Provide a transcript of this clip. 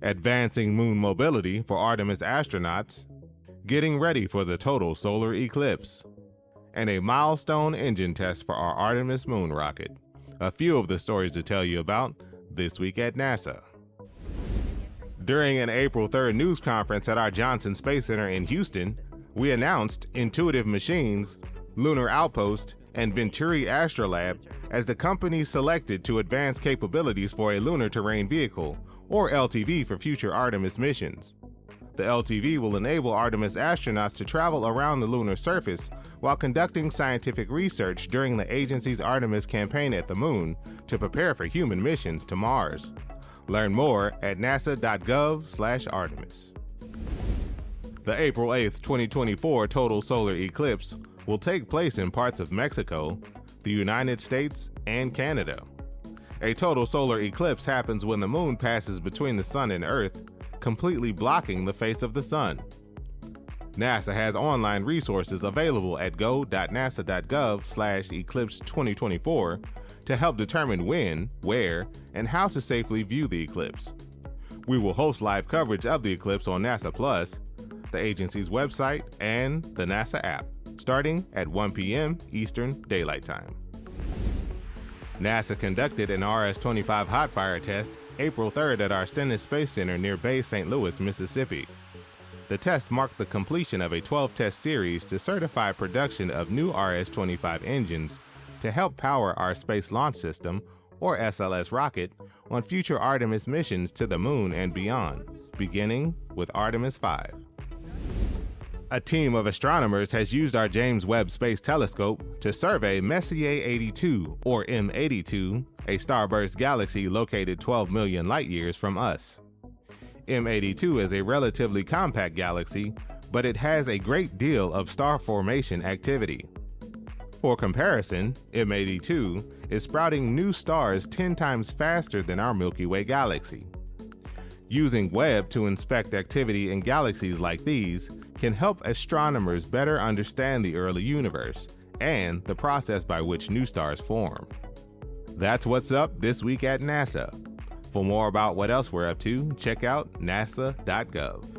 advancing moon mobility for Artemis astronauts, getting ready for the total solar eclipse, and a milestone engine test for our Artemis Moon rocket. A few of the stories to tell you about this week at NASA. During an April 3rd news conference at our Johnson Space Center in Houston, we announced Intuitive Machines, Lunar Outpost, and Venturi Astrolab as the companies selected to advance capabilities for a Lunar Terrain Vehicle, or LTV, for future Artemis missions. The LTV will enable Artemis astronauts to travel around the lunar surface while conducting scientific research during the agency's Artemis campaign at the Moon to prepare for human missions to Mars. Learn more at nasa.gov/Artemis. The April 8th, 2024 total solar eclipse will take place in parts of Mexico, the United States, and Canada. A total solar eclipse happens when the Moon passes between the Sun and Earth, completely blocking the face of the Sun. NASA has online resources available at go.nasa.gov/eclipse 2024 to help determine when, where, and how to safely view the eclipse. We will host live coverage of the eclipse on NASA Plus, the agency's website, and the NASA app, starting at 1 p.m. Eastern Daylight Time. NASA conducted an RS-25 hot fire test April 3rd at our Stennis Space Center near Bay St. Louis, Mississippi. The test marked the completion of a 12-test series to certify production of new RS-25 engines to help power our Space Launch System, or SLS rocket, on future Artemis missions to the Moon and beyond, beginning with Artemis 5. A team of astronomers has used our James Webb Space Telescope to survey Messier 82, or M82, a starburst galaxy located 12 million light-years from us. M82 is a relatively compact galaxy, but it has a great deal of star formation activity. For comparison, M82 is sprouting new stars 10 times faster than our Milky Way galaxy. Using Webb to inspect activity in galaxies like these can help astronomers better understand the early universe and the process by which new stars form. That's what's up this week at NASA. For more about what else we're up to, check out nasa.gov.